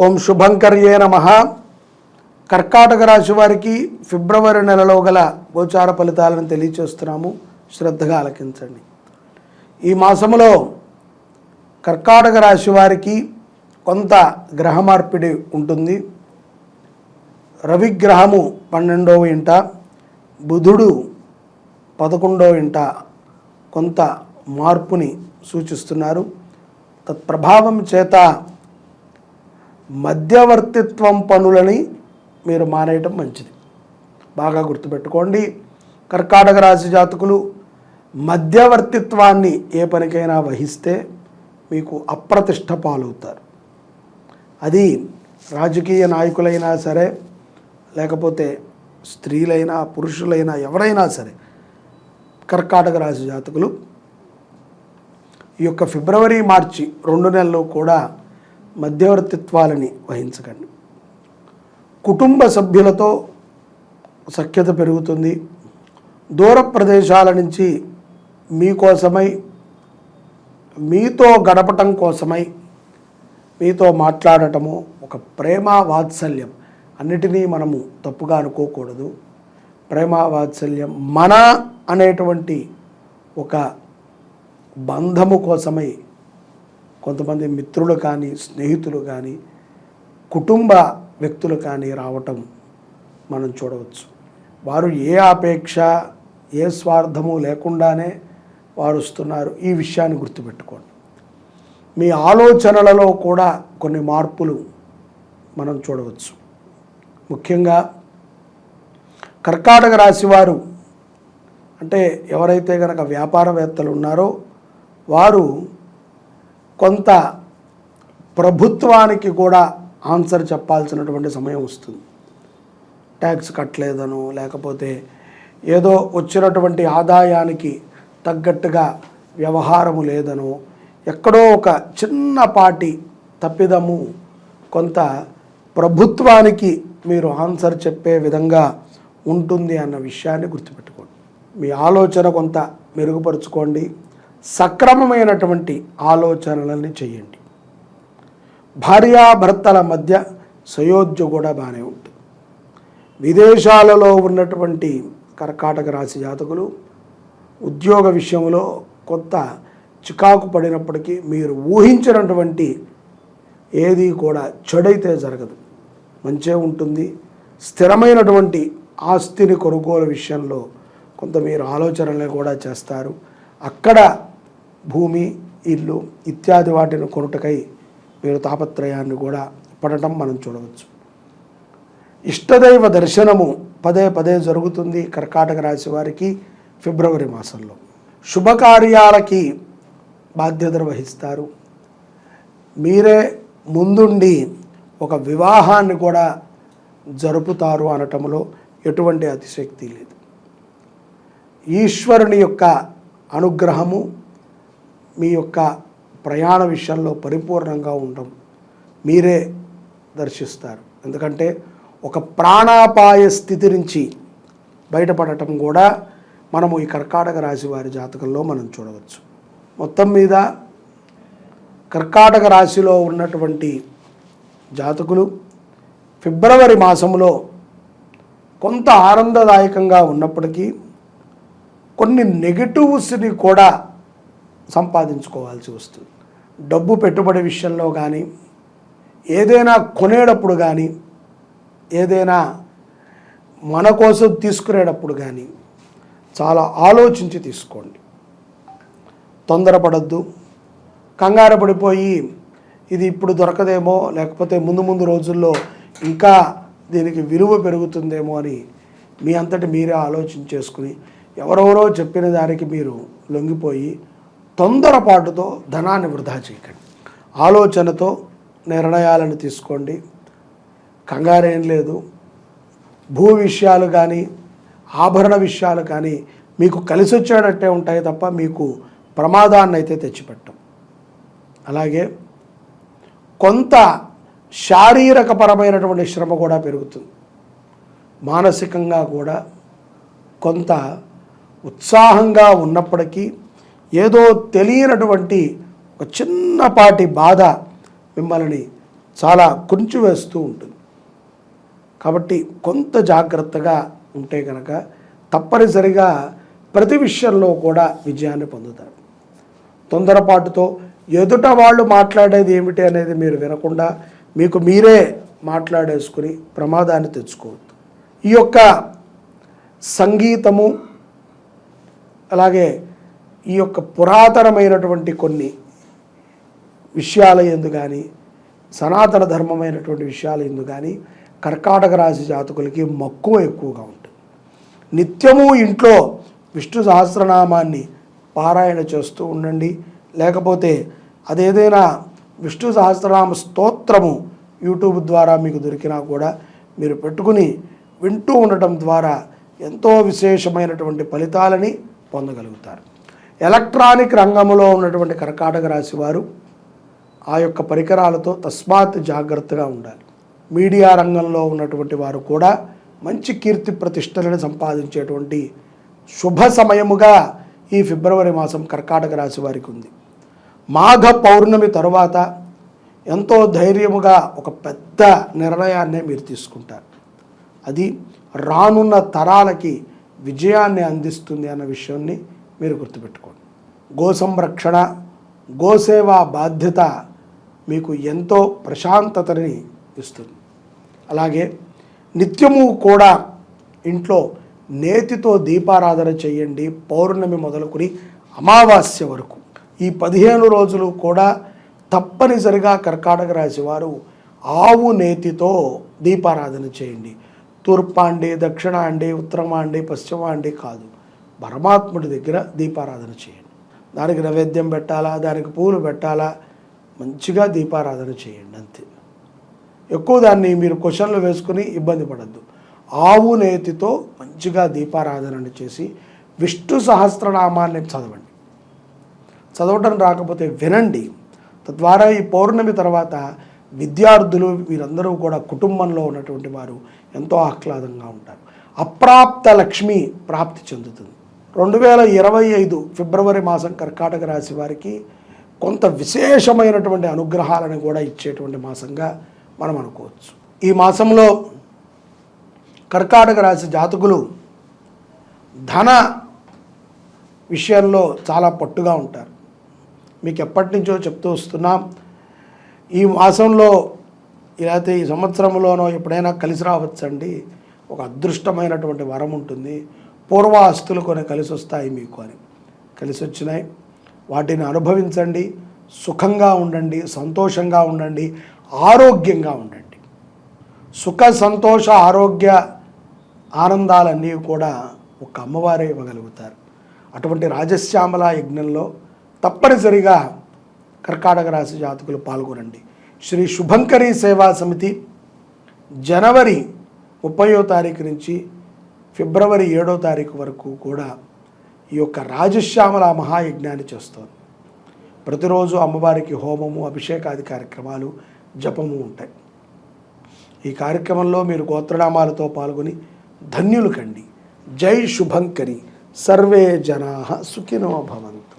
ఓం శుభంకర్యే నమః. కర్కాటక రాశి వారికి ఫిబ్రవరి నెలలో గల గోచార ఫలితాలను తెలియచేస్తున్నాము. శ్రద్ధగా ఆలకించండి. ఈ మాసములో కర్కాటక రాశి వారికి కొంత గ్రహ మార్పిడి ఉంటుంది. రవిగ్రహము 12వ ఇంట, బుధుడు 11వ ఇంట కొంత మార్పుని సూచిస్తున్నారు. తత్ప్రభావం చేత మధ్యవర్తిత్వం పనులని మీరు మానేయటం మంచిది. బాగా గుర్తుపెట్టుకోండి. కర్కాటక రాశి జాతకులు మధ్యవర్తిత్వాన్ని ఏ పనికైనా వహిస్తే మీకు అప్రతిష్ట పాలవుతారు. అది రాజకీయ నాయకులైనా సరే, లేకపోతే స్త్రీలైనా పురుషులైనా ఎవరైనా సరే, కర్కాటక రాశి జాతకులు ఈ యొక్క ఫిబ్రవరి మార్చి 2 నెలలు కూడా మధ్యవర్తిత్వాలని వహించకండి. కుటుంబ సభ్యులతో సఖ్యత పెరుగుతుంది. దూర ప్రదేశాల నుంచి మీకోసమై, మీతో గడపటం కోసమై, మీతో మాట్లాడటము, ఒక ప్రేమ వాత్సల్యం, అన్నిటినీ మనము తప్పుగా అనుకోకూడదు. ప్రేమ వాత్సల్యం మన అనేటువంటి ఒక బంధము కోసమై కొంతమంది మిత్రులు కానీ, స్నేహితులు కానీ, కుటుంబ వ్యక్తులు కానీ రావటం మనం చూడవచ్చు. వారు ఏ ఆపేక్ష, ఏ స్వార్థము లేకుండానే వారు వస్తున్నారు. ఈ విషయాన్ని గుర్తుపెట్టుకోండి. మీ ఆలోచనలలో కూడా కొన్ని మార్పులు మనం చూడవచ్చు. ముఖ్యంగా కర్కాటక రాశి వారు అంటే ఎవరైతే కనుక వ్యాపారవేత్తలు ఉన్నారో వారు కొంత ప్రభుత్వానికి కూడా ఆన్సర్ చెప్పాల్సినటువంటి సమయం వస్తుంది. ట్యాక్స్ కట్టలేదనో, లేకపోతే ఏదో వచ్చినటువంటి ఆదాయానికి తగ్గట్టుగా వ్యవహారము లేదనో, ఎక్కడో ఒక చిన్నపాటి తప్పిదము కొంత ప్రభుత్వానికి మీరు ఆన్సర్ చెప్పే విధంగా ఉంటుంది అన్న విషయాన్ని గుర్తుపెట్టుకోండి. మీ ఆలోచన కొంత మెరుగుపరుచుకోండి. సక్రమమైనటువంటి ఆలోచనలని చేయండి. భార్యాభర్తల మధ్య సయోధ్య కూడా బాగానే ఉంటుంది. విదేశాలలో ఉన్నటువంటి కర్కాటక రాశి జాతకులు ఉద్యోగ విషయంలో కొంత చికాకు పడినప్పటికీ మీరు ఊహించినటువంటి ఏది కూడా చెడైతే జరగదు, మంచిగా ఉంటుంది. స్థిరమైనటువంటి ఆస్తిని కొనుగోలు విషయంలో కొంత మీరు ఆలోచనలు కూడా చేస్తారు. అక్కడ భూమి, ఇల్లు ఇత్యాది వాటిని కొనుటకై మీరు తాపత్రయాన్ని కూడా పడటం మనం చూడవచ్చు. ఇష్టదైవ దర్శనము పదే పదే జరుగుతుంది కర్కాటక రాశి వారికి ఫిబ్రవరి మాసంలో. శుభకార్యాలకి బాధ్యతలు వహిస్తారు. మీరే ముందుండి ఒక వివాహాన్ని కూడా జరుపుతారు అనటంలో ఎటువంటి అతిశక్తి లేదు. ఈశ్వరుని యొక్క అనుగ్రహము మీ యొక్క ప్రయాణ విషయంలో పరిపూర్ణంగా ఉండడం మీరే దర్శిస్తారు. ఎందుకంటే ఒక ప్రాణాపాయ స్థితి నుంచి బయటపడటం కూడా మనము ఈ కర్కాటక రాశి వారి జాతకంలో మనం చూడవచ్చు. మొత్తం మీద కర్కాటక రాశిలో ఉన్నటువంటి జాతకులు ఫిబ్రవరి మాసంలో కొంత ఆనందదాయకంగా ఉన్నప్పటికీ కొన్ని నెగటివ్స్ని కూడా సంపాదించుకోవాల్సి వస్తుంది. డబ్బు పెట్టుబడి విషయంలో కానీ, ఏదైనా కొనేటప్పుడు కానీ, ఏదైనా మన కోసం తీసుకునేటప్పుడు కానీ చాలా ఆలోచించి తీసుకోండి. తొందరపడద్దు. కంగారు పడిపోయి ఇది ఇప్పుడు దొరకదేమో, లేకపోతే ముందు రోజుల్లో ఇంకా దీనికి విలువ పెరుగుతుందేమో అని మీ అంతటి మీరే ఆలోచించేసుకుని ఎవరెవరో చెప్పిన దానికి మీరు లొంగిపోయి తొందరపాటుతో ధనాన్ని వృధా చేయకండి. ఆలోచనతో నిర్ణయాలను తీసుకోండి. కంగారేం లేదు. భూ విషయాలు కానీ, ఆభరణ విషయాలు కానీ మీకు కలిసి వచ్చేటట్టే ఉంటాయి తప్ప మీకు ప్రమాదాన్ని అయితే తెచ్చిపెట్టం. అలాగే కొంత శారీరకపరమైనటువంటి శ్రమ కూడా పెరుగుతుంది. మానసికంగా కూడా కొంత ఉత్సాహంగా ఉన్నప్పటికీ ఏదో తెలియనటువంటి ఒక చిన్నపాటి బాధ మిమ్మల్ని చాలా కుంచివేస్తూ ఉంటుంది. కాబట్టి కొంత జాగ్రత్తగా ఉంటే కనుక తప్పనిసరిగా ప్రతి విషయంలో కూడా విజయాన్ని పొందుతారు. తొందరపాటుతో ఎదుట వాళ్ళు మాట్లాడేది ఏమిటి అనేది మీరు వినకుండా మీకు మీరే మాట్లాడేసుకుని ప్రమాదాన్ని తెచ్చుకోవద్దు. ఈ యొక్క సంగీతము అలాగే ఈ యొక్క పురాతనమైనటువంటి కొన్ని విషయాల యందు కానీ సనాతన ధర్మమైనటువంటి విషయాల యందు కానీ కర్కాటక రాశి జాతకులకి మక్కువ ఎక్కువగా ఉంటుంది. నిత్యము ఇంట్లో విష్ణు సహస్రనామాన్ని పారాయణ చేస్తూ ఉండండి. లేకపోతే అదేదైనా విష్ణు సహస్రనామ స్తోత్రము యూట్యూబ్ ద్వారా మీకు దొరికినా కూడా మీరు పెట్టుకుని వింటూ ఉండటం ద్వారా ఎంతో విశేషమైనటువంటి ఫలితాలని పొందగలుగుతారు. ఎలక్ట్రానిక్ రంగంలో ఉన్నటువంటి కర్కాటక రాశి వారు ఆ యొక్క పరికరాలతో తస్మాత్ జాగ్రత్తగా ఉండాలి. మీడియా రంగంలో ఉన్నటువంటి వారు కూడా మంచి కీర్తి ప్రతిష్టలను సంపాదించేటువంటి శుభ సమయముగా ఈ ఫిబ్రవరి మాసం కర్కాటక రాశి వారికి ఉంది. మాఘ పౌర్ణమి తరువాత ఎంతో ధైర్యముగా ఒక పెద్ద నిర్ణయాన్నే మీరు తీసుకుంటారు. అది రానున్న తరాలకి విజయాన్ని అందిస్తుంది అన్న విషయాన్ని మీరు గుర్తుపెట్టుకోండి. గో సంరక్షణ, గోసేవా బాధ్యత మీకు ఎంతో ప్రశాంతతని ఇస్తుంది. అలాగే నిత్యము కూడా ఇంట్లో నేతితో దీపారాధన చేయండి. పౌర్ణమి మొదలుకొని అమావాస్య వరకు ఈ 15 రోజులు కూడా తప్పనిసరిగా కర్కాటక రాశి వారు ఆవు నేతితో దీపారాధన చేయండి. తూర్పా అండి, దక్షిణ అండి, ఉత్తరమా అండి, పశ్చిమ అండి కాదు, పరమాత్ముడి దగ్గర దీపారాధన చేయండి. దానికి నైవేద్యం పెట్టాలా, దానికి పూలు పెట్టాలా, మంచిగా దీపారాధన చేయండి అంతే. ఎక్కువ దాన్ని మీరు క్వశ్చన్లు వేసుకుని ఇబ్బంది పడద్దు. ఆవు నేతితో మంచిగా దీపారాధన చేసి విష్ణు సహస్రనామాన్ని చదవండి. చదవటం రాకపోతే వినండి. తద్వారా ఈ పౌర్ణమి తర్వాత విద్యార్థులు వీరందరూ కూడా కుటుంబంలో ఉన్నటువంటి వారు ఎంతో ఆహ్లాదంగా ఉంటారు. అప్రాప్త లక్ష్మి ప్రాప్తి చెందుతుంది. 2025 ఫిబ్రవరి మాసం కర్కాటక రాశి వారికి కొంత విశేషమైనటువంటి అనుగ్రహాలను కూడా ఇచ్చేటువంటి మాసంగా మనం అనుకోవచ్చు. ఈ మాసంలో కర్కాటక రాశి జాతకులు ధన విషయంలో చాలా పట్టుగా ఉంటారు. మీకు ఎప్పటి నుంచో చెప్తూ వస్తున్నాం. ఈ మాసంలో లేకపోతే ఈ సంవత్సరంలోనో ఎప్పుడైనా కలిసి రావచ్చండి. ఒక అదృష్టమైనటువంటి వరం ఉంటుంది. పూర్వ ఆస్తులు కొన్ని కలిసి వస్తాయి మీకు అని. కలిసి వచ్చినాయి. వాటిని అనుభవించండి. సుఖంగా ఉండండి, సంతోషంగా ఉండండి, ఆరోగ్యంగా ఉండండి. సుఖ సంతోష ఆరోగ్య ఆనందాలన్నీ కూడా ఒక అమ్మవారే ఇవ్వగలుగుతారు. అటువంటి రాజశ్యామల యజ్ఞంలో తప్పనిసరిగా కర్కాటక రాశి జాతకులు పాల్గొనండి. శ్రీ శుభంకరి సేవా సమితి జనవరి 30వ తారీఖు నుంచి ఫిబ్రవరి 7వ తారీఖు వరకు కూడా ఈ యొక్క రాజశ్యామల మహాయజ్ఞాన్ని చేస్తోంది. ప్రతిరోజు అమ్మవారికి హోమము, అభిషేకాది కార్యక్రమాలు, జపము ఉంటాయి. ఈ కార్యక్రమంలో మీరు గోత్రనామాలతో పాల్గొని ధన్యులు కండి. జై శుభంకరి. సర్వే జనాః సుఖినో భవంతు.